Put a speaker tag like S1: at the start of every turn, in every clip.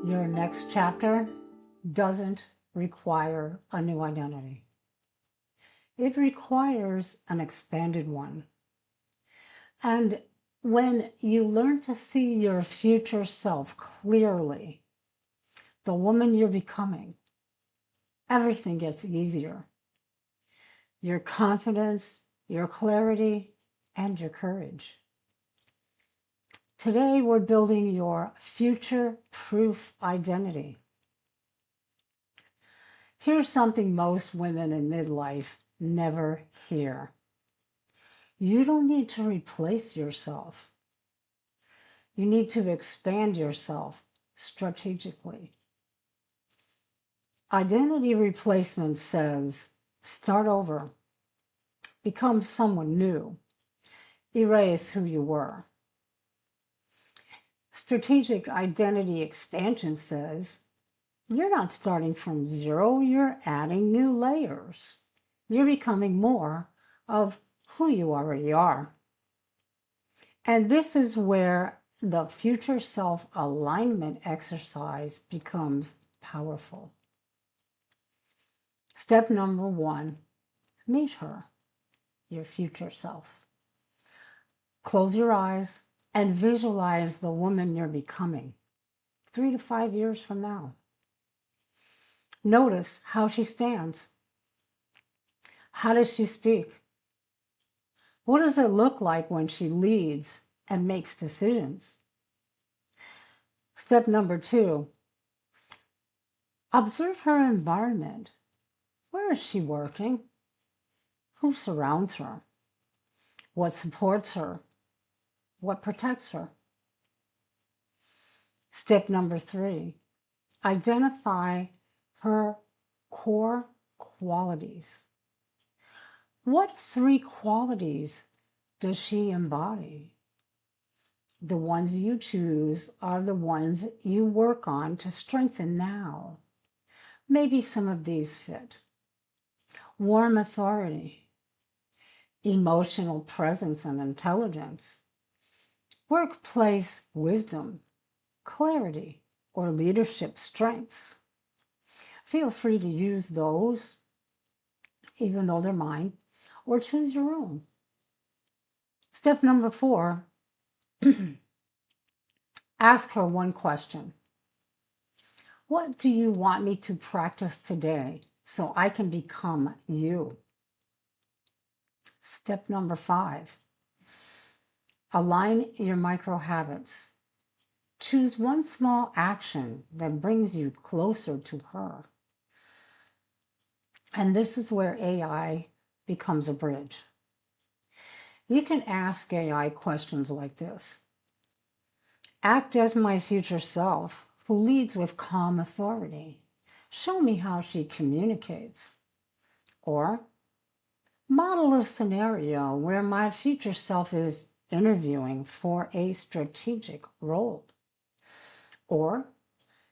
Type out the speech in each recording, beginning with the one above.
S1: Your next chapter doesn't require a new identity. It requires an expanded one. And when you learn to see your future self clearly, the woman you're becoming, everything gets easier. Your confidence, your clarity, and your courage. Today, we're building your future-proof identity. Here's something most women in midlife never hear. You don't need to replace yourself. You need to expand yourself strategically. Identity replacement says, start over, become someone new, erase who you were. Strategic identity expansion says, you're not starting from zero, you're adding new layers. You're becoming more of who you already are. And this is where the future self alignment exercise becomes powerful. Step number 1, meet her, your future self. Close your eyes and visualize the woman you're becoming 3 to 5 years from now. Notice how she stands. How does she speak? What does it look like when she leads and makes decisions? Step number 2, observe her environment. Where is she working? Who surrounds her? What supports her? What protects her? Step number 3, identify her core qualities. What 3 qualities does she embody? The ones you choose are the ones you work on to strengthen now. Maybe some of these fit. Warm authority, emotional presence and intelligence, workplace wisdom, clarity, or leadership strengths. Feel free to use those, even though they're mine, or choose your own. Step number 4, ask her one question. What do you want me to practice today so I can become you? Step number 5, align your micro habits. Choose one small action that brings you closer to her. And this is where AI becomes a bridge. You can ask AI questions like this. Act as my future self, who leads with calm authority. Show me how she communicates. Or, model a scenario where my future self is interviewing for a strategic role. Or,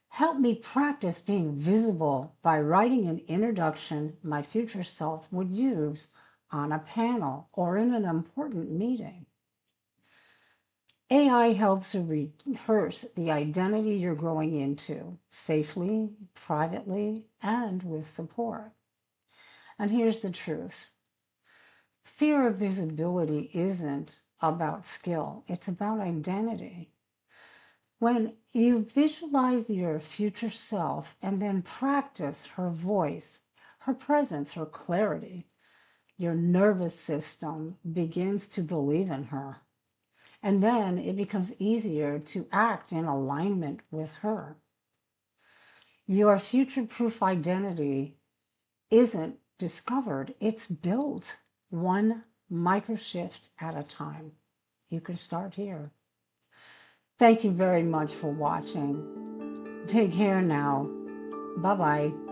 S1: help me practice being visible by writing an introduction my future self would use on a panel or in an important meeting. AI helps you rehearse the identity you're growing into safely, privately, and with support. And here's the truth. Fear of visibility isn't about skill, it's about identity. When you visualize your future self and then practice her voice, her presence, her clarity, your nervous system begins to believe in her. And then it becomes easier to act in alignment with her. Your future-proof identity isn't discovered, it's built one micro shift at a time. You can start here. Thank you very much for watching. Take care now. Bye-bye.